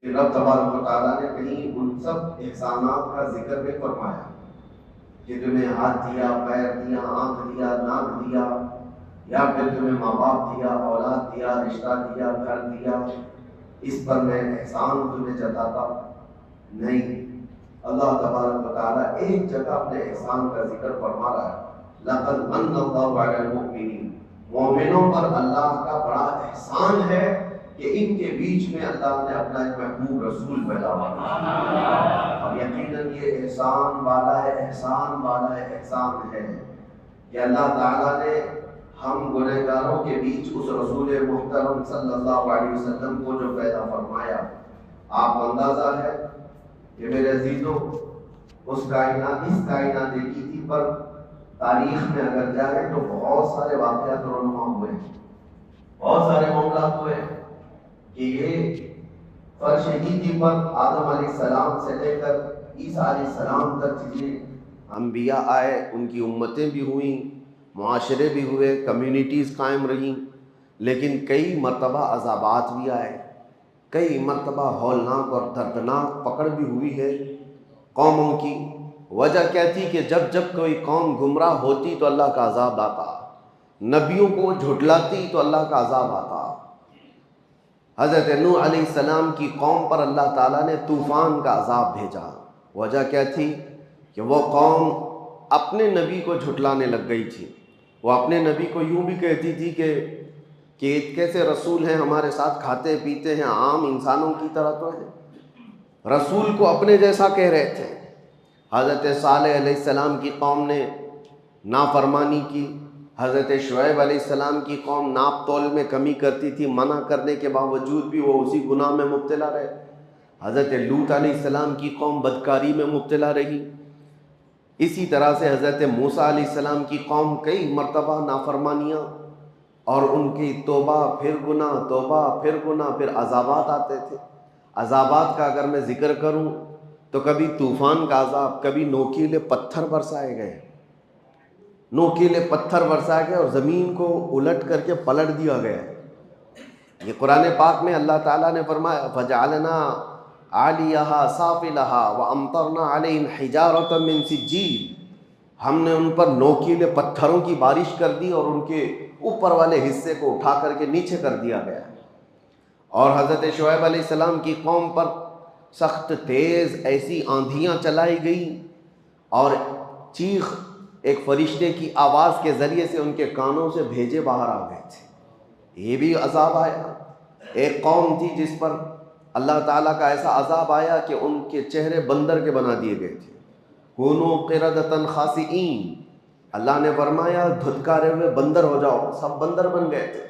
کہ رب تبارک و تعالیٰ نے کہیں ان سب احسانات کا ذکر نہیں فرمایا کہ تمہیں ہاتھ دیا، پیر دیا، آنکھ دیا، ناک دیا، یا پھر تمہیں ماں باپ دیا، اولاد دیا، رشتہ دیا، گھر دیا، اس پر میں احسان تمہیں جتاتا نہیں۔ اللہ تبارک و تعالیٰ ایک جگہ اپنے احسان کا ذکر فرما رہا ہے، لقد من اللہ علی المؤمنین، مومنوں پر اللہ کا بڑا احسان ہے کہ ان کے بیچ میں اللہ نے اپنا ایک محبوب رسول پیدا کیا۔ اور یقیناً یہ احسان والا ہے، احسان والا ہے، احسان ہے کہ اللہ تعالیٰ نے ہم گنہگاروں کے بیچ اس رسول محترم صلی اللہ علیہ وسلم کو جو پیدا فرمایا۔ آپ کو اندازہ ہے کہ میرے عزیزوں اس کائنات کی پر تاریخ میں اگر جائے تو بہت سارے واقعات رونما ہوئے ہیں، بہت سارے معاملات ہوئے ہیں کہ یہ فرش ہندی پر آدم علیہ السلام سے لے کر عیسیٰ علیہ السلام تک چیزیں، انبیاء آئے، ان کی امتیں بھی ہوئیں، معاشرے بھی ہوئے، کمیونٹیز قائم رہیں، لیکن کئی مرتبہ عذابات بھی آئے، کئی مرتبہ ہولناک اور دردناک پکڑ بھی ہوئی ہے قوموں کی۔ وجہ کیا تھی کہ جب جب کوئی قوم گمراہ ہوتی تو اللہ کا عذاب آتا، نبیوں کو جھٹلاتی تو اللہ کا عذاب آتا۔ حضرت نوح علیہ السلام کی قوم پر اللہ تعالیٰ نے طوفان کا عذاب بھیجا۔ وجہ کیا تھی کہ وہ قوم اپنے نبی کو جھٹلانے لگ گئی تھی، وہ اپنے نبی کو یوں بھی کہتی تھی کہ کیسے رسول ہیں، ہمارے ساتھ کھاتے پیتے ہیں، عام انسانوں کی طرح تو ہیں، رسول کو اپنے جیسا کہہ رہے تھے۔ حضرت صالح علیہ السلام کی قوم نے نافرمانی کی، حضرت شعیب علیہ السلام کی قوم ناپ تول میں کمی کرتی تھی، منع کرنے کے باوجود بھی وہ اسی گناہ میں مبتلا رہے۔ حضرت لوط علیہ السلام کی قوم بدکاری میں مبتلا رہی۔ اسی طرح سے حضرت موسیٰ علیہ السلام کی قوم کئی مرتبہ نافرمانیاں اور ان کی توبہ پھر گناہ، توبہ پھر گناہ، پھر عذابات آتے تھے۔ عذابات کا اگر میں ذکر کروں تو کبھی طوفان کا عذاب، کبھی نوکیلے پتھر برسائے گئے، نوکیلے پتھر برسائے گئے اور زمین کو الٹ کر کے پلٹ دیا گیا۔ یہ قرآن پاک میں اللہ تعالیٰ نے فرمایا فَجَعَلْنَا عَالِيَهَا سَافِلَهَا وَأَمْطَرْنَا عَلَيْهِمْ حِجَارَةً مِّن سِجِّيلٍ، ہم نے ان پر نوکیلے پتھروں کی بارش کر دی اور ان کے اوپر والے حصے کو اٹھا کر کے نیچے کر دیا گیا۔ اور حضرت شعیب علیہ السلام کی قوم پر سخت تیز ایسی آندھیاں چلائی گئی اور چیخ ایک فرشتے کی آواز کے ذریعے سے ان کے کانوں سے بھیجے باہر آ گئے تھے۔ یہ بھی عذاب آیا۔ ایک قوم تھی جس پر اللہ تعالیٰ کا ایسا عذاب آیا کہ ان کے چہرے بندر کے بنا دیے گئے تھے، کونوا قردۃ خاسئین، اللہ نے فرمایا دھتکارے ہوئے بندر ہو جاؤ، سب بندر بن گئے تھے۔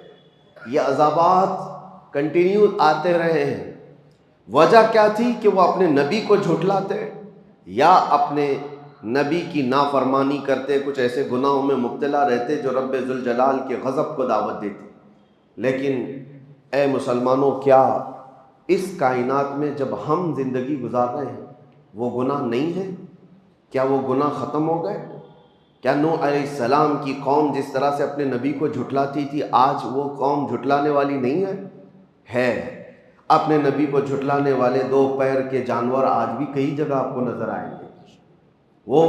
یہ عذابات کنٹینیو آتے رہے ہیں۔ وجہ کیا تھی کہ وہ اپنے نبی کو جھٹلاتے یا اپنے نبی کی نافرمانی کرتے، کچھ ایسے گناہوں میں مبتلا رہتے جو رب ذوالجلال کے غضب کو دعوت دیتے۔ لیکن اے مسلمانوں، کیا اس کائنات میں جب ہم زندگی گزار رہے ہیں وہ گناہ نہیں ہے؟ کیا وہ گناہ ختم ہو گئے؟ کیا نوح علیہ السلام کی قوم جس طرح سے اپنے نبی کو جھٹلاتی تھی، آج وہ قوم جھٹلانے والی نہیں ہے؟ اپنے نبی کو جھٹلانے والے دو پیر کے جانور آج بھی کئی جگہ آپ کو نظر آئیں گے۔ وہ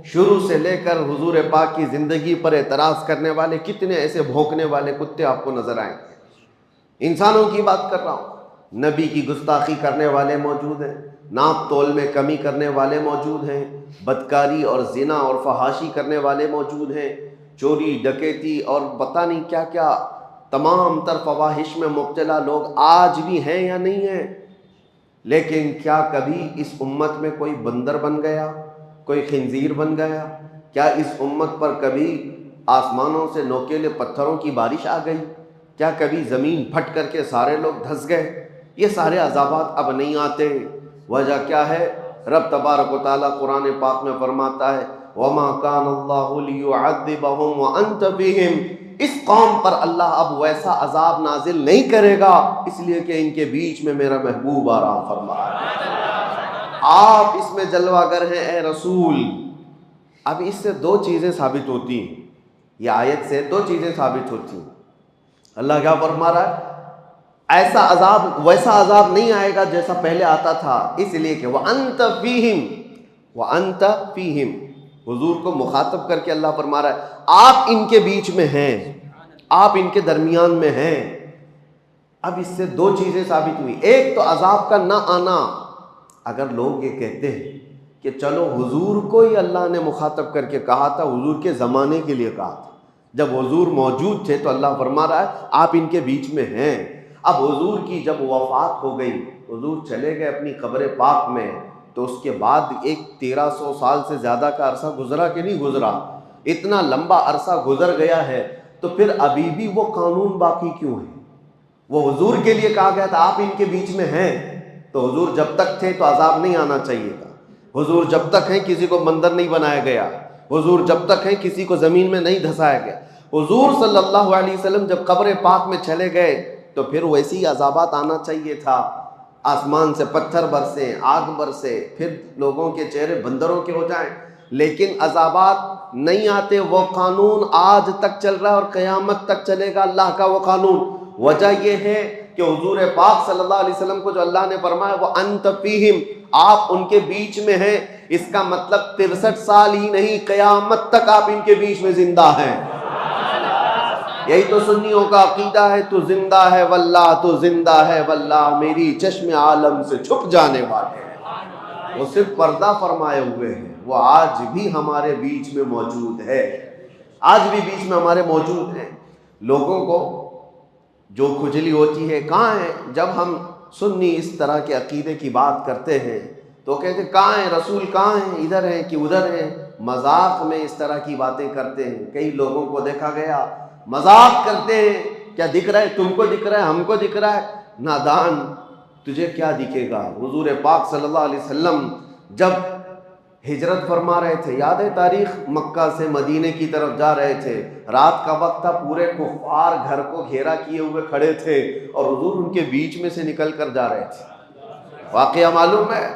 شروع سے لے کر حضور پاک کی زندگی پر اعتراض کرنے والے کتنے ایسے بھونکنے والے کتے آپ کو نظر آئیں گے۔ انسانوں کی بات کر رہا ہوں، نبی کی گستاخی کرنے والے موجود ہیں، ناپ تول میں کمی کرنے والے موجود ہیں، بدکاری اور زنا اور فحاشی کرنے والے موجود ہیں، چوری ڈکیتی اور پتہ نہیں کیا کیا تمام تر فواحش میں مبتلا لوگ آج بھی ہیں یا نہیں ہیں؟ لیکن کیا کبھی اس امت میں کوئی بندر بن گیا، کوئی خنزیر بن گیا؟ کیا اس امت پر کبھی آسمانوں سے نوکیلے پتھروں کی بارش آ گئی؟ کیا کبھی زمین پھٹ کر کے سارے لوگ دھس گئے؟ یہ سارے عذابات اب نہیں آتے۔ وجہ کیا ہے؟ رب تبارک و تعالیٰ قرآن پاک میں فرماتا ہے وَمَا كَانَ اللَّهُ لِيُعَذِّبَهُمْ وَأَنْتَ فِيهِمْ، اس قوم پر اللہ اب ویسا عذاب نازل نہیں کرے گا اس لیے کہ ان کے بیچ میں میرا محبوب آرام فرما ہے، آپ اس میں جلوہ گر ہیں اے رسول۔ اب اس سے دو چیزیں ثابت ہوتی ہیں، یہ آیت سے دو چیزیں ثابت ہوتی ہیں۔ اللہ کیا فرما رہا ہے؟ ایسا عذاب ویسا عذاب نہیں آئے گا جیسا پہلے آتا تھا، اس لیے کہ وَأَنْتَ فِيهِمْ وَأَنْتَ فِيهِمْ، حضور کو مخاطب کر کے اللہ فرما رہا ہے آپ ان کے بیچ میں ہیں، آپ ان کے درمیان میں ہیں۔ اب اس سے دو چیزیں ثابت ہوئی، ایک تو عذاب کا نہ آنا۔ اگر لوگ یہ کہتے ہیں کہ چلو حضور کو ہی اللہ نے مخاطب کر کے کہا تھا، حضور کے زمانے کے لیے کہا تھا، جب حضور موجود تھے تو اللہ فرما رہا ہے آپ ان کے بیچ میں ہیں۔ اب حضور کی جب وفات ہو گئی، حضور چلے گئے اپنی قبر پاک میں، تو اس کے بعد ایک 1300 سال سے زیادہ کا عرصہ گزرا کہ نہیں گزرا؟ اتنا لمبا عرصہ گزر گیا ہے، تو پھر ابھی بھی وہ قانون باقی کیوں ہے؟ وہ حضور کے لیے کہا گیا تھا آپ ان کے بیچ میں ہیں، تو حضور جب تک تھے تو عذاب نہیں آنا چاہیے تھا۔ حضور جب تک ہیں کسی کو بندر نہیں بنایا گیا، حضور جب تک ہیں کسی کو زمین میں نہیں دھسایا گیا۔ حضور صلی اللہ علیہ وسلم جب قبر پاک میں چلے گئے تو پھر ویسے ہی عذابات آنا چاہیے تھا، آسمان سے پتھر برسے، آگ برسے، پھر لوگوں کے چہرے بندروں کے ہو جائیں، لیکن عذابات نہیں آتے۔ وہ قانون آج تک چل رہا ہے اور قیامت تک چلے گا اللہ کا وہ قانون۔ وجہ یہ ہے کہ حضور پاک صلی اللہ علیہ وسلم کو جو اللہ نے فرمایا وہ انت فیہم، آپ ان کے بیچ میں ہیں، اس کا مطلب 63 سال ہی نہیں، قیامت تک آپ ان کے بیچ میں زندہ ہیں۔ یہی تو سنیوں کا عقیدہ ہے، تو زندہ ہے واللہ، تو زندہ ہے واللہ، میری چشم عالم سے چھپ جانے والے ہیں۔ وہ صرف پردہ فرمائے ہوئے ہیں، وہ آج بھی ہمارے بیچ میں موجود ہے، آج بھی بیچ میں ہمارے موجود ہیں۔ لوگوں کو جو کھجلی ہوتی ہے کہاں ہے؟ جب ہم سنی اس طرح کے عقیدے کی بات کرتے ہیں تو کہتے ہیں کہاں ہیں رسول، کہاں ہیں، ادھر ہیں کہ ادھر ہیں؟ مذاق میں اس طرح کی باتیں کرتے ہیں۔ کئی لوگوں کو دیکھا گیا مذاق کرتے ہیں، کیا دکھ رہا ہے تم کو، دکھ رہا ہے ہم کو، دکھ رہا ہے؟ نادان، تجھے کیا دکھے گا؟ حضور پاک صلی اللہ علیہ وسلم جب ہجرت فرما رہے تھے، یاد ہے تاریخ، مکہ سے مدینے کی طرف جا رہے تھے، رات کا وقت تھا، پورے کفار گھر کو گھیرا کیے ہوئے کھڑے تھے اور حضور ان کے بیچ میں سے نکل کر جا رہے تھے۔ واقعہ معلوم ہے،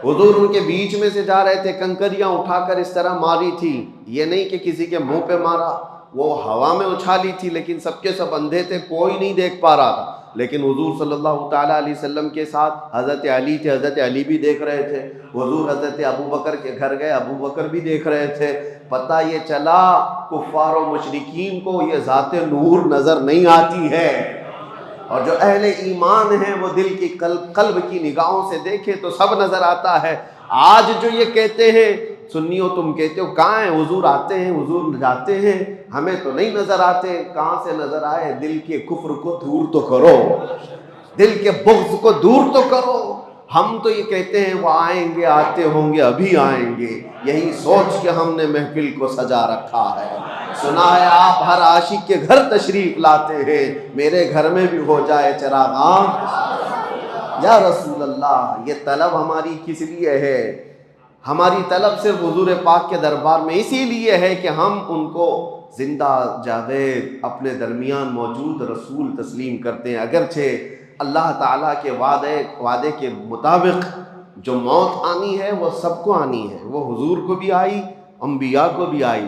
حضور ان کے بیچ میں سے جا رہے تھے، کنکریاں اٹھا کر اس طرح ماری تھی، یہ نہیں کہ کسی کے منہ پہ مارا، وہ ہوا میں اچھالی تھی، لیکن سب کے سب اندھے تھے، کوئی نہیں دیکھ پا رہا تھا۔ لیکن حضور صلی اللہ تعالیٰ علیہ وسلم کے ساتھ حضرت علی تھے، حضرت علی بھی دیکھ رہے تھے۔ حضور حضرت ابو بکر کے گھر گئے، ابو بکر بھی دیکھ رہے تھے۔ پتہ یہ چلا کفار و مشرکین کو یہ ذات نور نظر نہیں آتی ہے، اور جو اہل ایمان ہیں وہ دل کی قلب کی نگاہوں سے دیکھے تو سب نظر آتا ہے۔ آج جو یہ کہتے ہیں سنیوں، تم کہتے ہو کہاں ہیں حضور، آتے ہیں حضور جاتے ہیں، ہمیں تو نہیں نظر آتے۔ کہاں سے نظر آئے؟ دل کے کفر کو دور تو کرو، دل کے بغض کو دور تو کرو۔ ہم تو یہ کہتے ہیں وہ آئیں گے، آتے ہوں گے، ابھی آئیں گے، یہی سوچ کے ہم نے محفل کو سجا رکھا ہے۔ سنا ہے آپ ہر عاشق کے گھر تشریف لاتے ہیں، میرے گھر میں بھی ہو جائے چراغاں یا رسول اللہ۔ یہ طلب ہماری کس لیے ہے؟ ہماری طلب صرف حضور پاک کے دربار میں اسی لیے ہے کہ ہم ان کو زندہ جاوید اپنے درمیان موجود رسول تسلیم کرتے ہیں۔ اگرچہ اللہ تعالیٰ کے وعدے کے مطابق جو موت آنی ہے وہ سب کو آنی ہے، وہ حضور کو بھی آئی، انبیاء کو بھی آئی۔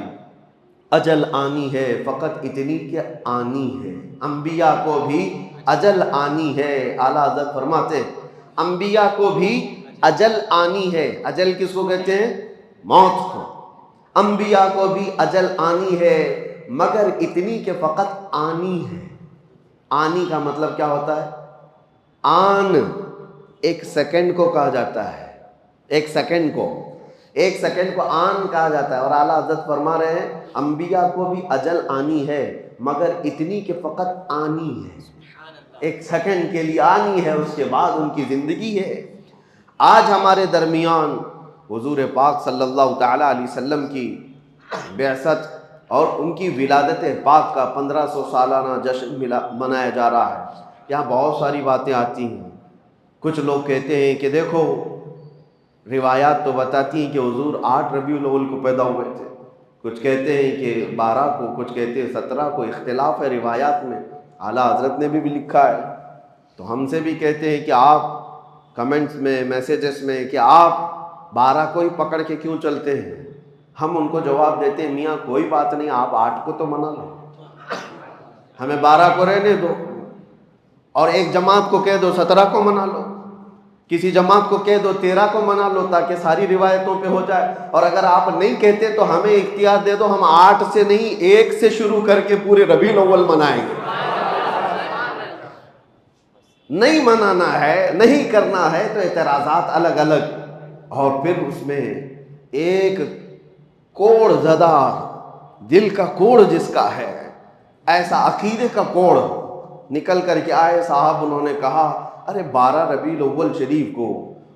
اجل آنی ہے، فقط اتنی کہ آنی ہے۔ انبیاء کو بھی اجل آنی ہے۔ اعلیٰ حضرت فرماتے ہیں انبیاء کو بھی اجل آنی ہے۔ اجل کس کو کہتے ہیں؟ موت کو۔ انبیاء کو بھی اجل آنی ہے، مگر اتنی کہ فقط آنی ہے۔ آنی کا مطلب کیا ہوتا ہے؟ آن ایک سیکنڈ کو کہا جاتا ہے، ایک سیکنڈ کو آن کہا جاتا ہے۔ اور اعلیٰ حضرت فرما رہے ہیں انبیاء کو بھی اجل آنی ہے، مگر اتنی کہ فقط آنی ہے، ایک سیکنڈ کے لیے آنی ہے، اس کے بعد ان کی زندگی ہے۔ آج ہمارے درمیان حضور پاک صلی اللہ تعالیٰ علیہ وسلم کی بعثت اور ان کی ولادت پاک کا 1500 سالانہ جشن منایا جا رہا ہے۔ یہاں بہت ساری باتیں آتی ہیں۔ کچھ لوگ کہتے ہیں کہ دیکھو روایات تو بتاتی ہیں کہ حضور 8 ربیع الاول کو پیدا ہوئے تھے، کچھ کہتے ہیں کہ 12 کو، کچھ کہتے ہیں 17 کو، اختلاف ہے روایات میں۔ اعلیٰ حضرت نے بھی لکھا ہے، تو ہم سے بھی کہتے ہیں کہ آپ کمنٹس میں، میسیجز میں، کہ آپ 12 کو ہی پکڑ کے کیوں چلتے ہیں؟ ہم ان کو جواب دیتے ہیں میاں کوئی بات نہیں، آپ 8 کو تو منا لو، ہمیں 12 کو رہنے دو۔ اور ایک جماعت کو کہہ دو 17 کو منا لو، کسی جماعت کو کہہ دو 13 کو منا لو، تاکہ ساری روایتوں پہ ہو جائے۔ اور اگر آپ نہیں کہتے تو ہمیں اختیار دے دو، ہم 8 سے نہیں 1 سے شروع کر کے پورے ربیع الاول منائیں گے۔ نہیں منانا ہے، نہیں کرنا ہے تو اعتراضات الگ الگ، اور پھر اس میں ایک کوڑ زدہ دل کا کوڑ جس کا ہے، ایسا عقیدے کا کوڑ نکل کر کے آئے صاحب، انہوں نے کہا ارے 12 ربیع الاول شریف کو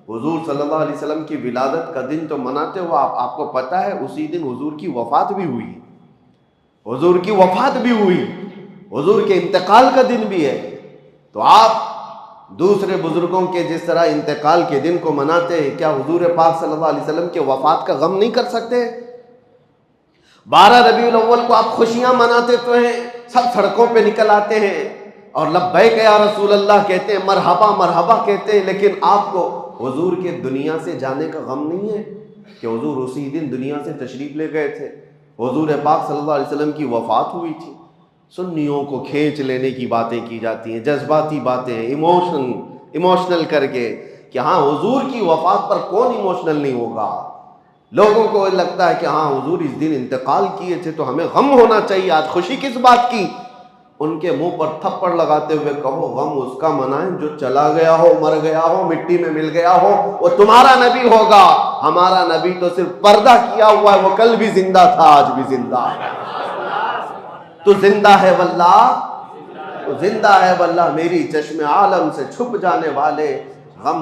حضور صلی اللہ علیہ وسلم کی ولادت کا دن تو مناتے ہو، آپ کو پتہ ہے اسی دن حضور کی وفات بھی ہوئی، حضور کی وفات بھی ہوئی، حضور کے انتقال کا دن بھی ہے، تو آپ دوسرے بزرگوں کے جس طرح انتقال کے دن کو مناتے ہیں، کیا حضور پاک صلی اللہ علیہ وسلم کے وفات کا غم نہیں کر سکتے؟ 12 ربیع الاول کو آپ خوشیاں مناتے تو ہیں، سب سڑکوں پہ نکل آتے ہیں اور لبیک یا رسول اللہ کہتے ہیں، مرحبا مرحبا کہتے ہیں، لیکن آپ کو حضور کے دنیا سے جانے کا غم نہیں ہے کہ حضور اسی دن دنیا سے تشریف لے گئے تھے، حضور پاک صلی اللہ علیہ وسلم کی وفات ہوئی تھی۔ سنیوں کو کھینچ لینے کی باتیں کی جاتی ہیں، جذباتی باتیں، ایموشنل کر کے کہ ہاں حضور کی وفات پر کون ایموشنل نہیں ہوگا۔ لوگوں کو لگتا ہے کہ ہاں حضور اس دن انتقال کیے تھے تو ہمیں غم ہونا چاہیے، آج خوشی کس بات کی؟ ان کے منہ پر تھپڑ لگاتے ہوئے کہو غم اس کا منائیں جو چلا گیا ہو، مر گیا ہو، مٹی میں مل گیا ہو، وہ تمہارا نبی ہوگا، ہمارا نبی تو صرف پردہ کیا ہوا ہے، وہ کل بھی زندہ تھا آج بھی زندہ ہے، تو زندہ ہے واللہ، تو زندہ ہے واللہ، میری چشم عالم سے چھپ جانے والے، غم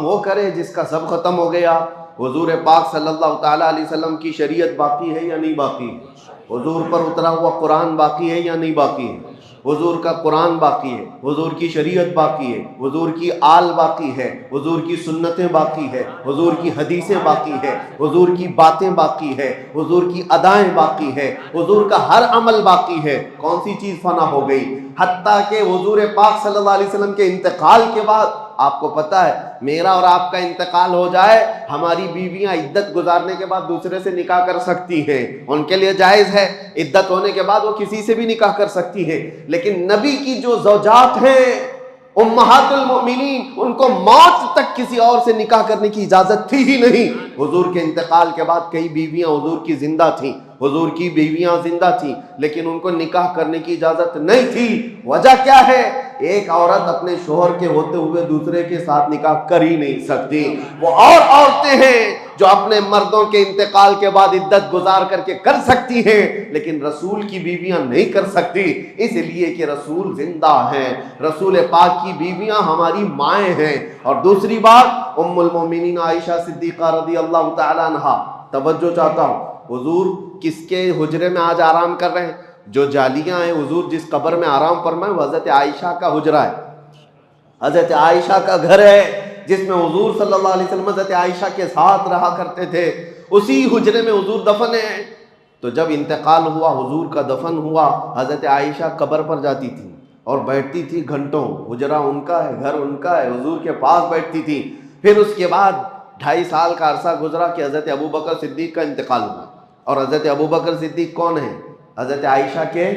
وہ کرے جس کا سب ختم ہو گیا۔ حضور پاک صلی اللہ تعالیٰ علیہ وسلم کی شریعت باقی ہے یا نہیں باقی ہے؟ حضور پر اترا ہوا قرآن باقی ہے یا نہیں باقی ہے؟ حضور کا قرآن باقی ہے، حضور کی شریعت باقی ہے، حضور کی آل باقی ہے، حضور کی سنتیں باقی ہے، حضور کی حدیثیں باقی ہے، حضور کی باتیں باقی ہے، حضور کی ادائیں باقی ہے، حضور کا ہر عمل باقی ہے۔ کون سی چیز فنا ہو گئی؟ حتیٰ کہ حضور پاک صلی اللہ علیہ وسلم کے انتقال کے بعد، آپ کو پتہ ہے میرا اور آپ کا انتقال ہو جائے، ہماری بیویاں عدت گزارنے کے بعد دوسرے سے نکاح کر سکتی ہیں، ان کے لیے جائز ہے، عدت ہونے کے بعد وہ کسی سے بھی نکاح کر سکتی ہیں، لیکن نبی کی جو زوجات ہیں امہات المؤمنین، ان کو موت تک کسی اور سے نکاح کرنے کی اجازت تھی ہی نہیں۔ حضور کے انتقال کے بعد کئی بیویاں حضور کی زندہ تھیں، حضور کی بیویاں زندہ تھیں، لیکن ان کو نکاح کرنے کی اجازت نہیں تھی۔ وجہ کیا ہے؟ ایک عورت اپنے شوہر کے ہوتے ہوئے دوسرے کے ساتھ نکاح کر ہی نہیں سکتی۔ وہ اور عورتیں ہیں جو اپنے مردوں کے انتقال کے بعد عدت گزار کر کے کر سکتی ہیں، لیکن رسول کی بیویاں نہیں کر سکتی، اس لیے کہ رسول زندہ ہیں، رسول پاک کی بیویاں ہماری مائیں ہیں۔ اور دوسری بات، ام المومنین عائشہ صدیقہ رضی اللہ تعالیٰ عنہا، توجہ چاہتا ہوں، حضور کس کے حجرے میں آج آرام کر رہے ہیں؟ جو جالیاں ہیں، حضور جس قبر میں آرام فرمائے وہ حضرت عائشہ کا حجرہ ہے، حضرت عائشہ کا گھر ہے، جس میں حضور صلی اللہ علیہ وسلم حضرت عائشہ کے ساتھ رہا کرتے تھے، اسی حجرے میں حضور دفن ہیں۔ تو جب انتقال ہوا، حضور کا دفن ہوا، حضرت عائشہ قبر پر جاتی تھی اور بیٹھتی تھی گھنٹوں، حجرہ ان کا ہے، گھر ان کا ہے، حضور کے پاس بیٹھتی تھی۔ پھر اس کے بعد 2.5 سال کا عرصہ گزرا کہ حضرت ابوبکر صدیق کا انتقال ہوا، اور حضرت ابوبکر صدیق کون ہیں؟ حضرت عائشہ کے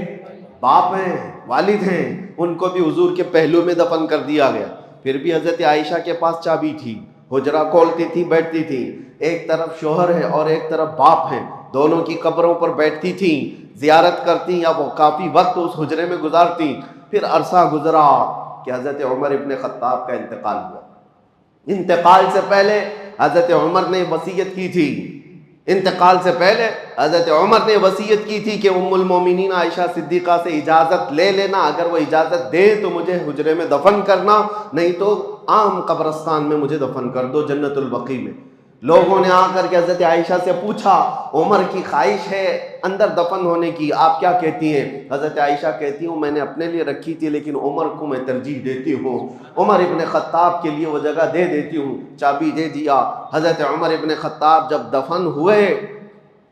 باپ ہیں، والد ہیں، ان کو بھی حضور کے پہلو میں دفن کر دیا گیا۔ پھر بھی حضرت عائشہ کے پاس چابی تھی، حجرہ کھولتی تھی، بیٹھتی تھی، ایک طرف شوہر ہے اور ایک طرف باپ ہیں، دونوں کی قبروں پر بیٹھتی تھی، زیارت کرتی، یا وہ کافی وقت اس حجرے میں گزارتی۔ پھر عرصہ گزرا کہ حضرت عمر ابن خطاب کا انتقال ہوا۔ انتقال سے پہلے حضرت عمر نے وصیت کی تھی، انتقال سے پہلے حضرت عمر نے وصیت کی تھی کہ ام المومنین عائشہ صدیقہ سے اجازت لے لینا، اگر وہ اجازت دے تو مجھے حجرے میں دفن کرنا، نہیں تو عام قبرستان میں مجھے دفن کر دو، جنت البقیع میں۔ لوگوں نے آ کر کے حضرت عائشہ سے پوچھا، عمر کی خواہش ہے اندر دفن ہونے کی، آپ کیا کہتی ہیں؟ حضرت عائشہ کہتی ہوں میں نے اپنے لیے رکھی تھی، لیکن عمر کو میں ترجیح دیتی ہوں، عمر ابن خطاب کے لیے وہ جگہ دے دیتی ہوں، چابی دے دیا۔ حضرت عمر ابن خطاب جب دفن ہوئے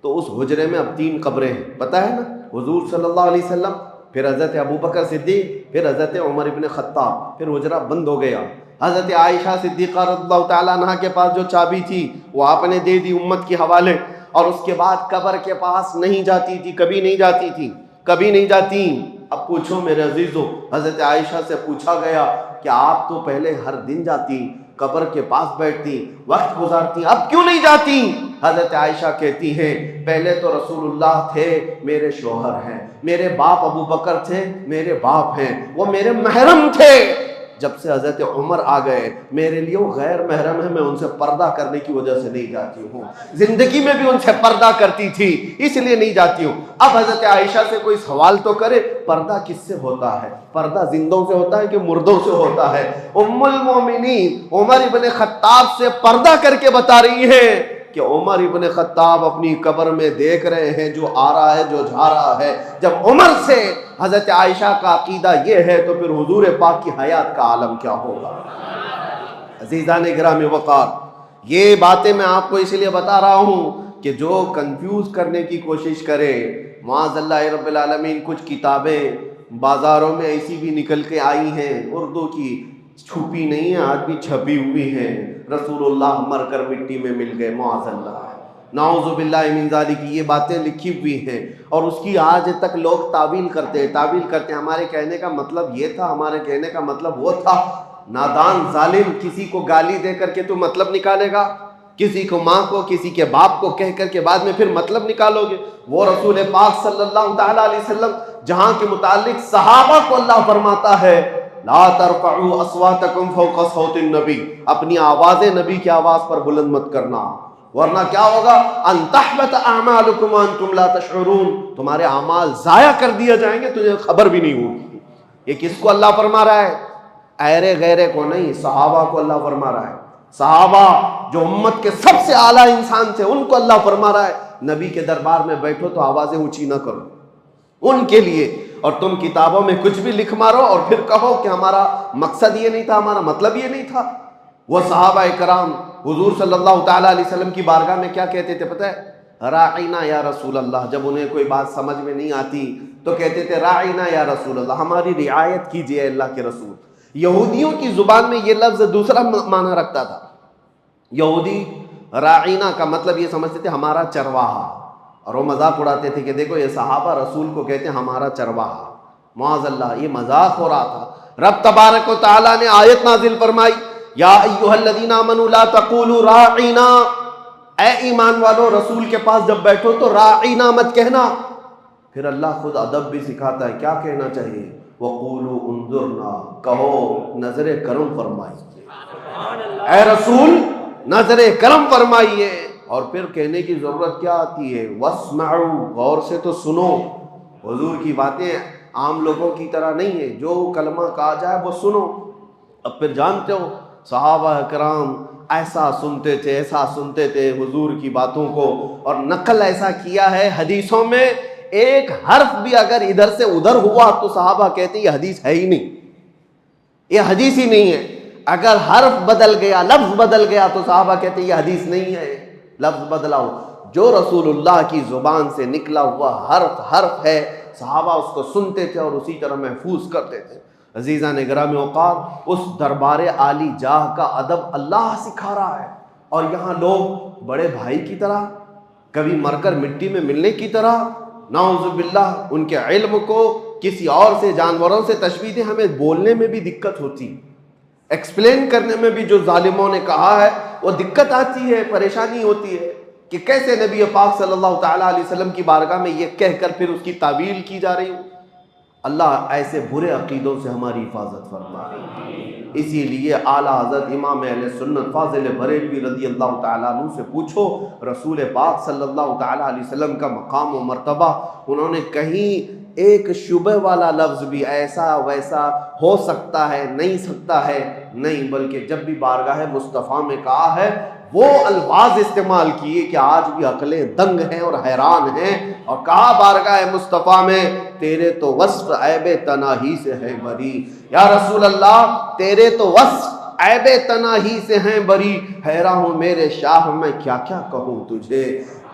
تو اس حجرے میں اب 3 قبریں ہیں، پتہ ہے نا، حضور صلی اللہ علیہ وسلم، پھر حضرت ابوبکر صدیق، پھر حضرت عمر ابن خطاب، پھر حجرہ بند ہو گیا۔ حضرت عائشہ صدیقہ رضی اللہ تعالیٰ عنہ کے پاس جو چابی تھی وہ آپ نے دے دی امت کے حوالے، اور اس کے بعد قبر کے پاس نہیں جاتی تھی، کبھی نہیں جاتی تھی، کبھی نہیں جاتی۔ اب پوچھو میرے عزیزو، حضرت عائشہ سے پوچھا گیا کہ آپ تو پہلے ہر دن جاتی، قبر کے پاس بیٹھتی، وقت گزارتی، اب کیوں نہیں جاتی؟ حضرت عائشہ کہتی ہیں پہلے تو رسول اللہ تھے میرے شوہر ہیں، میرے باپ ابو بکر تھے میرے باپ ہیں، وہ میرے محرم تھے۔ جب سے حضرت عمر آ گئے میرے لیے وہ غیر محرم ہے، میں ان سے پردہ کرنے کی وجہ سے نہیں جاتی ہوں، زندگی میں بھی ان سے پردہ کرتی تھی اس لیے نہیں جاتی ہوں۔ اب حضرت عائشہ سے کوئی سوال تو کرے، پردہ کس سے ہوتا ہے؟ پردہ زندوں سے ہوتا ہے کہ مردوں سے ہوتا ہے؟ ام المومنین عمر ابن خطاب سے پردہ کر کے بتا رہی ہے کہ عمر ابن خطاب اپنی قبر میں دیکھ رہے ہیں جو آ رہا ہے جو جا رہا ہے۔ جب عمر سے حضرت عائشہ کا عقیدہ یہ ہے تو پھر حضور پاک کی حیات کا عالم کیا ہوگا؟ عزیزان گرامی وقار، یہ باتیں میں آپ کو اس لیے بتا رہا ہوں کہ جو کنفیوز کرنے کی کوشش کرے، معاذ اللہ رب العالمین کچھ کتابیں بازاروں میں ایسی بھی نکل کے آئی ہیں اردو کی، چھپی نہیں ہیں، آج بھی چھپی ہوئی ہیں، رسول اللہ مر کر مٹی میں مل گئے، معاذ اللہ، نعوذ باللہ من ذالک، یہ باتیں لکھی ہوئی ہیں اور اس کی آج تک لوگ تعویل کرتے ہیں۔ ہمارے کہنے کا مطلب یہ تھا، ہمارے کہنے کا مطلب وہ تھا۔ نادان ظالم، کسی کو گالی دے کر کے تو مطلب نکالے گا، کسی کو ماں کو کسی کے باپ کو کہہ کر کے بعد میں پھر مطلب نکالو گے۔ وہ رسول پاک صلی اللہ تعالی علیہ وسلم جہاں کے متعلق صحابہ کو اللہ فرماتا ہے لا ترفعوا اصواتکم فوق صوت النبی، اپنی آوازیں نبی کی آواز پر بلند مت کرنا، ورنہ کیا ہوگا؟ ان تحبط اعمالکم وانتم لا تشعرون، تمہارے اعمال ضائع کر دیے جائیں گے، تجھے خبر بھی نہیں ہوگی۔ یہ کس کو اللہ فرما رہا ہے؟ ایرے غیرے کو نہیں، صحابہ کو اللہ فرما رہا ہے۔ صحابہ جو امت کے سب سے اعلیٰ انسان تھے ان کو اللہ فرما رہا ہے نبی کے دربار میں بیٹھو تو آوازیں اونچی نہ کرو ان کے لیے، اور تم کتابوں میں کچھ بھی لکھ مارو اور پھر کہو کہ ہمارا مقصد یہ نہیں تھا، ہمارا مطلب یہ نہیں تھا۔ وہ صحابہ کرام حضور صلی اللہ تعالیٰ علیہ وسلم کی بارگاہ میں کیا کہتے تھے پتہ ہے؟ راعینا یا رسول اللہ، جب انہیں کوئی بات سمجھ میں نہیں آتی تو کہتے تھے راعینا یا رسول اللہ، ہماری رعایت کیجئے اللہ کے رسول۔ یہودیوں کی زبان میں یہ لفظ دوسرا معنی رکھتا تھا۔ یہودی راعینا کا مطلب یہ سمجھتے تھے ہمارا چرواہا، اور وہ مذاق اڑاتے تھے کہ دیکھو یہ صحابہ رسول کو کہتے ہیں ہمارا چرواہا، معاذ اللہ، یہ مذاق ہو رہا تھا۔ رب تبارک و تعالیٰ نے آیت نازل فرمائی یا ایھا الذین آمنوا لا تقولوا راعینا، اے ایمان والو رسول کے پاس جب بیٹھو تو راعینا مت کہنا۔ پھر اللہ خود ادب بھی سکھاتا ہے، کیا کہنا چاہیے؟ وقولوا انظرنا، کہو نظر کرم فرمائیے، اے رسول نظر کرم فرمائیے۔ اور پھر کہنے کی ضرورت کیا آتی ہے؟ واسمعوا، غور سے تو سنو۔ حضور کی باتیں عام لوگوں کی طرح نہیں ہے، جو کلمہ کہا جائے وہ سنو۔ اب پھر جانتے ہو صحابہ کرام ایسا سنتے تھے حضور کی باتوں کو، اور نقل ایسا کیا ہے حدیثوں میں، ایک حرف بھی اگر ادھر سے ادھر ہوا تو صحابہ کہتے ہیں یہ حدیث ہے ہی نہیں، یہ حدیث ہی نہیں ہے۔ اگر حرف بدل گیا، لفظ بدل گیا تو صحابہ کہتے ہیں یہ حدیث نہیں ہے، لفظ بدلا ہو۔ جو رسول اللہ کی زبان سے نکلا ہوا حرف ہے، صحابہ اس کو سنتے تھے اور اسی طرح محفوظ کرتے تھے۔ عزیزان گرامی اوقات، اس دربار عالی جاہ کا ادب اللہ سکھا رہا ہے، اور یہاں لوگ بڑے بھائی کی طرح، کبھی مر کر مٹی میں ملنے کی طرح، نعوذ باللہ، ان کے علم کو کسی اور سے، جانوروں سے تشبیہ دیں۔ ہمیں بولنے میں بھی دقت ہوتی، ایکسپلین کرنے میں بھی جو ظالموں نے کہا ہے وہ دقت آتی ہے، پریشانی ہوتی ہے کہ کیسے نبی پاک صلی اللہ تعالیٰ علیہ وسلم کی بارگاہ میں یہ کہہ کر پھر اس کی تعویل کی جا رہی ہو۔ اللہ ایسے برے عقیدوں سے ہماری حفاظت فرمائے۔ اسی لیے اعلیٰ حضرت امام اہل سنت فاضل بریلوی رضی اللہ تعالیٰ عنہ سے پوچھو رسول پاک صلی اللہ تعالیٰ علیہ وسلم کا مقام و مرتبہ، انہوں نے کہیں ایک شبہ والا لفظ بھی ایسا ویسا ہو سکتا ہے، نہیں سکتا ہے، نہیں، بلکہ جب بھی بارگاہ مصطفیٰ میں کہا ہے وہ الفاظ استعمال کیے کہ آج بھی عقلیں دنگ ہیں اور حیران ہیں، اور کہا بارگاہ مصطفیٰ میں تیرے تو وصف عیب تناہی سے ہے بری، یا رسول اللہ تیرے تو وصف عیب تناہی سے ہیں بری، حیران ہوں میرے شاہ میں کیا کیا کہوں تجھے،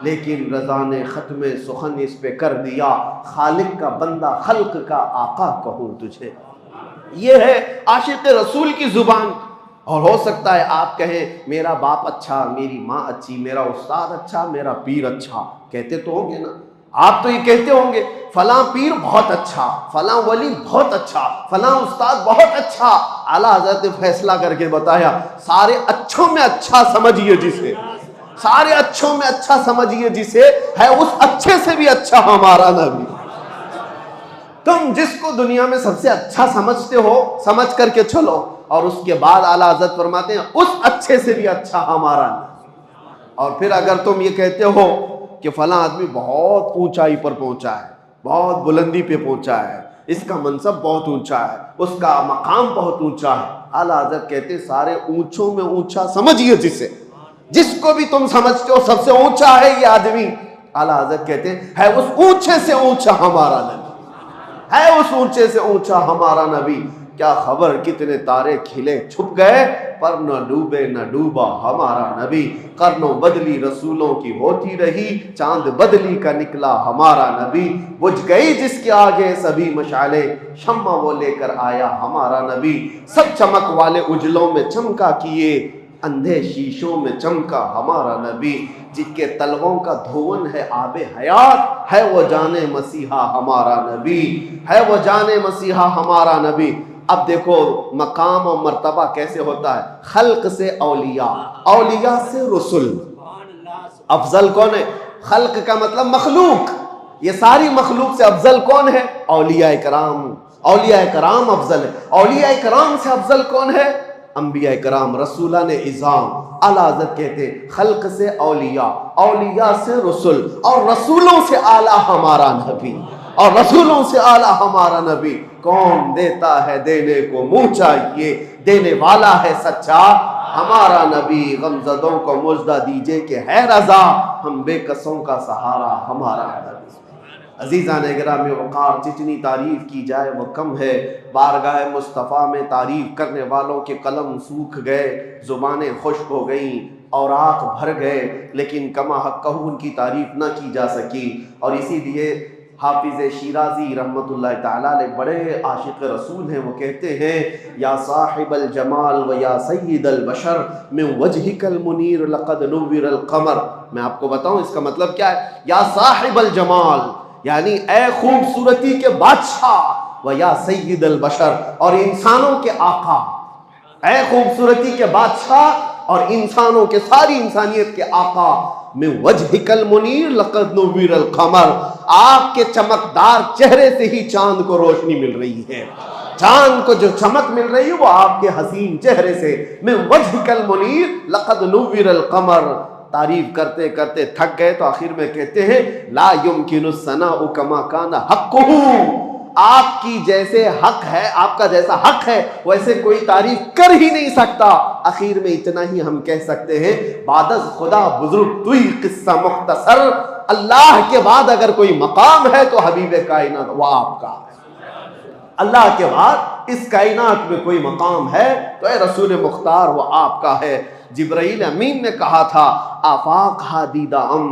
لیکن رضا نے ختم سخن اس پہ کر دیا، خالق کا بندہ خلق کا آقا کہوں تجھے۔ یہ ہے عاشق رسول کی زبان۔ اور ہو سکتا ہے آپ کہیں میرا باپ اچھا، میری ماں اچھی، میرا استاد اچھا، میرا پیر اچھا، کہتے تو ہوں گے نا۔ آپ تو یہ کہتے ہوں گے فلاں پیر بہت اچھا، فلاں ولی بہت اچھا، فلاں استاد بہت اچھا. اعلیٰ حضرت نے فیصلہ کر کے بتایا سارے اچھوں میں اچھا سمجھیے جسے، سارے اچھوں میں اچھا سمجھیے جسے، ہے اس اچھے سے بھی اچھا ہمارا نبی. تم جس کو دنیا میں سب سے اچھا سمجھتے ہو سمجھ کر کے چلو، اور اس کے بعد اعلیٰ حضرت فرماتے ہیں اس اچھے سے بھی اچھا ہمارا نبی. اور پھر اگر تم یہ کہتے ہو کہ فلاں آدمی بہت اونچائی پر پہنچا ہے، بہت بلندی پہ پہنچا ہے، اس کا منصب بہت اونچا ہے، اس کا مقام بہت اونچا ہے، اعلیٰ حضرت کہتے ہیں سارے اونچوں میں اونچا سمجھیے جسے، جس کو بھی تم سمجھتے ہو سب سے اونچا ہے یہ آدمی، اعلیٰ حضرت کہتے ہیں ہے اس اونچے سے اونچا ہمارا نبی، ہے اس اونچے سے اونچا ہمارا نبی. کیا خبر کتنے تارے کھلے چھپ گئے پر نہ ڈوبے نہ ڈوبا ہمارا نبی. قرنوں بدلی رسولوں کی ہوتی رہی، چاند بدلی کا نکلا ہمارا نبی. بجھ گئی جس کے آگے سبھی مشعلیں، شمع وہ لے کر آیا ہمارا نبی. سب چمک والے اجلوں میں چمکا کیے، اندھے شیشوں میں چمکا ہمارا نبی. جن کے تلووں کا دھون ہے آب حیات، ہے وہ جان مسیحا ہمارا نبی، ہے وہ جان مسیحا ہمارا نبی. اب دیکھو مقام اور مرتبہ کیسے ہوتا ہے، خلق سے اولیاء، اولیاء سے رسول. افضل کون ہے؟ خلق کا مطلب مخلوق، یہ ساری مخلوق سے افضل کون ہے؟ اولیاء کرام. اولیاء کرام افضل ہے. اولیاء کرام سے افضل کون ہے؟ انبیاء کرام، رسولان اعظام. اعلیٰ حضرت کہتے ہیں خلق سے اولیاء، اولیاء سے رسول، اور رسولوں سے اعلیٰ ہمارا نبی، اور رسولوں سے اعلیٰ ہمارا نبی. کون دیتا ہے دینے کو منہ چاہیے، دینے والا ہے سچا ہمارا نبی. غمزدوں کو مژدہ دیجئے کہ ہے رضا، ہم بے کسوں کا سہارا ہمارا نبی. عزیزان گرامی وقار، جتنی تعریف کی جائے وہ کم ہے. بارگاہ مصطفیٰ میں تعریف کرنے والوں کے قلم سوکھ گئے، زبانیں خشک ہو گئیں، اوراق بھر گئے، لیکن کما حق ان کی تعریف نہ کی جا سکی. اور اسی لیے حافظ شیرازی رحمۃ اللہ تعالیٰ علیہ بڑے عاشق رسول ہیں، وہ کہتے ہیں یا صاحب الجمال و یا سید البشر من وجہک المنیر لقد نور القمر. میں آپ کو بتاؤں اس کا مطلب کیا ہے. یا صاحب الجمال یعنی اے خوبصورتی کے بادشاہ، و یا سید البشر اور انسانوں کے آقا، اے خوبصورتی کے بادشاہ اور انسانوں کے، ساری انسانیت کے آقا. من وجہک المنیر لقد نور القمر، آپ کے چمکدار چہرے سے ہی چاند کو روشنی مل رہی ہے. چاند کو جو چمک مل رہی ہے وہ آپ کے حسین چہرے سے. من وجہک المنیر لقد نور القمر. تعریف کرتے کرتے تھک گئے تو آخر میں کہتے ہیں لا یمکن الثناء کما کان حقہ، آپ کی جیسے حق ہے، آپ کا جیسا حق ہے ویسے کوئی تعریف کر ہی نہیں سکتا. اخیر میں اتنا ہی ہم کہہ سکتے ہیں بعد از خدا بزرگ توئی قصہ مختصر. اللہ کے بعد اگر کوئی مقام ہے تو حبیب کائنات وہ آپ کا ہے. اللہ کے بعد اس کائنات میں کوئی مقام ہے تو اے رسول مختار وہ آپ کا ہے. جبرائیل امین نے کہا تھا آفاق ہا دیدہ ام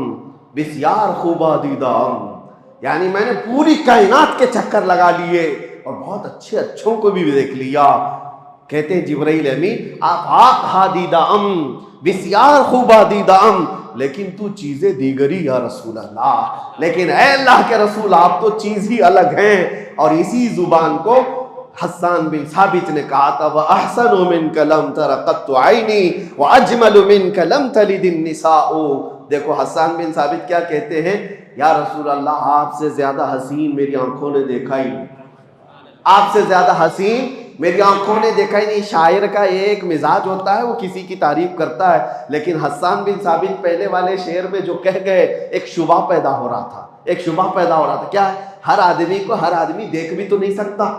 بسیار خوبا دیدہ ام، یعنی میں نے پوری کائنات کے چکر لگا لیے اور بہت اچھے اچھوں کو بھی دیکھ لیا. کہتے ہیں جبرائیل امین آفاق ہا دیدہ ام بسیار خوبا دیدہ ام، لیکن تو چیزیں دیگری یا رسول اللہ. لیکن اے اللہ کے رسول آپ تو چیز ہی الگ ہیں. اور اسی زبان کو حسان بن ثابت نے کہا تھا وَأَحْسَنُ مِنْكَ لَمْ تَرَ قَطُّ عَيْنِي وَأَجْمَلُ مِنْكَ لَمْ تَلِدِ النِّسَاءُ. دیکھو حسان بن ثابت کیا کہتے ہیں، یا رسول اللہ آپ سے زیادہ حسین میری آنکھوں نے دیکھا ہی نہیں، آپ سے زیادہ حسین میری آنکھوں نے دیکھا ہی نہیں. شاعر کا ایک مزاج ہوتا ہے وہ کسی کی تعریف کرتا ہے، لیکن حسان بن ثابت پہلے والے شعر میں جو کہہ گئے ایک شبہ پیدا ہو رہا تھا، ایک شبہ پیدا ہو رہا تھا. کیا ہے؟ ہر آدمی کو ہر آدمی دیکھ بھی تو نہیں سکتا.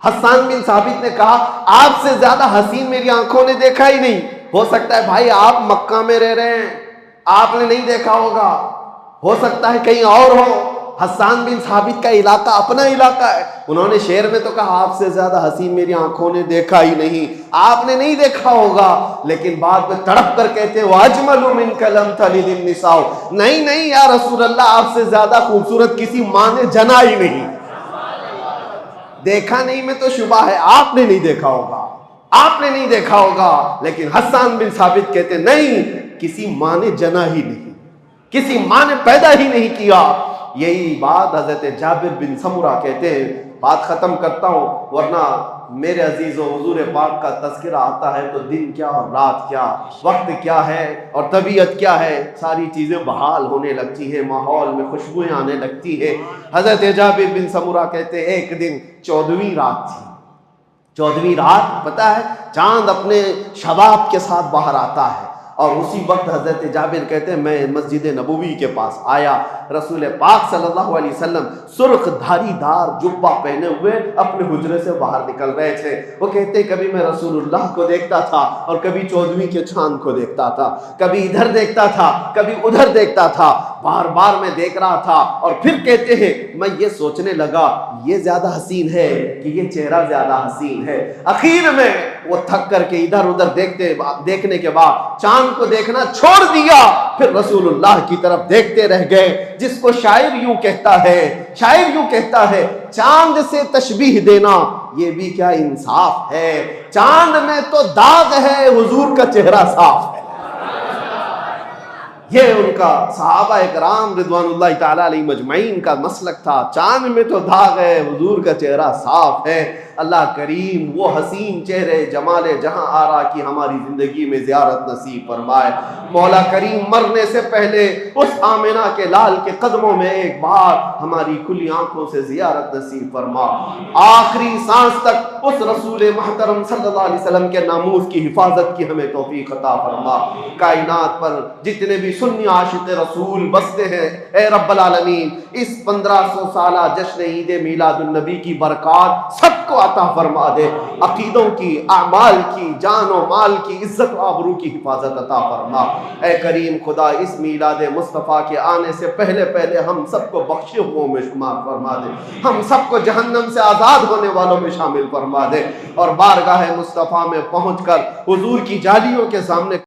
حسان بن ثابت نے کہا آپ سے زیادہ حسین میری آنکھوں نے دیکھا ہی نہیں. ہو سکتا ہے بھائی آپ مکہ میں رہ رہے ہیں، آپ نے نہیں دیکھا ہوگا، ہو سکتا ہے کہیں اور ہو. حسان بن ثابت کا علاقہ اپنا علاقہ ہے. انہوں نے شعر میں تو کہا آپ سے زیادہ حسین میری آنکھوں نے دیکھا ہی نہیں، آپ نے نہیں دیکھا ہوگا. لیکن بعد میں تڑپ کر کہتے ہیں وَأَجْمَلُ مِنْكَ لَمْ تَلِدِ النِّسَاءُ، نہیں نہیں یا رسول اللہ آپ سے زیادہ خوبصورت کسی ماں نے جنا ہی نہیں. دیکھا نہیں میں تو شبہ ہے آپ نے نہیں دیکھا ہوگا، آپ نے نہیں دیکھا ہوگا. لیکن حسان بن ثابت کہتے ہیں نہیں، کسی ماں نے جنا ہی نہیں، کسی ماں نے پیدا ہی نہیں کیا. یہی بات حضرت جابر بن سمرہ کہتے ہیں، بات ختم کرتا ہوں ورنہ میرے عزیز و حضور پاک کا تذکرہ آتا ہے تو دن کیا اور رات کیا، وقت کیا ہے اور طبیعت کیا ہے، ساری چیزیں بحال ہونے لگتی ہیں، ماحول میں خوشبوئیں آنے لگتی ہے۔ حضرت جابر بن سمرہ کہتے ہیں ایک دن 14ویں رات تھی، 14ویں رات پتہ ہے چاند اپنے شباب کے ساتھ باہر آتا ہے، اور اسی وقت حضرت جابر کہتے ہیں میں مسجد نبوی کے پاس آیا، رسول پاک صلی اللہ علیہ وسلم سرخ دھاری دار جبہ پہنے ہوئے اپنے حجرے سے باہر نکل رہے تھے۔ وہ کہتے ہیں کبھی میں رسول اللہ کو دیکھتا تھا اور کبھی 14ویں کے چاند کو دیکھتا تھا، کبھی ادھر دیکھتا تھا کبھی ادھر دیکھتا تھا، بار بار میں دیکھ رہا تھا، اور پھر کہتے ہیں میں یہ سوچنے لگا یہ زیادہ حسین ہے کہ یہ چہرہ زیادہ حسین ہے۔ اخیر میں وہ تھک کر کے ادھر ادھر دیکھنے کے بعد چاند کو دیکھنا چھوڑ دیا، پھر رسول اللہ کی طرف دیکھتے رہ گئے، جس کو شاعر یوں کہتا ہے چاند سے تشبیہ دینا یہ بھی کیا انصاف ہے، چاند میں تو داغ ہے حضور کا چہرہ صاف ہے۔ یہ ان کا صحابہ کرام رضوان اللہ تعالیٰ علیہ مجمعین کا مسلک تھا، چاند میں تو داغ ہے حضور کا چہرہ صاف ہے۔ اللہ کریم وہ حسین چہرے جمال جہاں آرا کی ہماری زندگی میں زیارت نصیب فرمائے۔ مولا کریم مرنے سے پہلے اس آمنہ کے لال کے قدموں میں ایک بار ہماری کھلی آنکھوں سے زیارت نصیب فرما، آخری سانس تک اس رسول محترم صلی اللہ علیہ وسلم کے ناموس کی حفاظت کی ہمیں توفیق عطا فرما۔ کائنات پر جتنے بھی سنی عاشق رسول بستے ہیں اے رب العالمین، اس 1500 سالہ جشن عید میلاد النبی کی برکات سب کو عطا فرما دے، عقیدوں کی، اعمال کی، جان و مال کی، عزت و آبرو کی حفاظت عطا فرما۔ اے کریم خدا اس میلاد مصطفیٰ کے آنے سے پہلے ہم سب کو بخشے ہوئوں میں شمار فرما دے، ہم سب کو جہنم سے آزاد ہونے والوں میں شامل فرما دے، اور بارگاہ مصطفیٰ میں پہنچ کر حضور کی جالیوں کے سامنے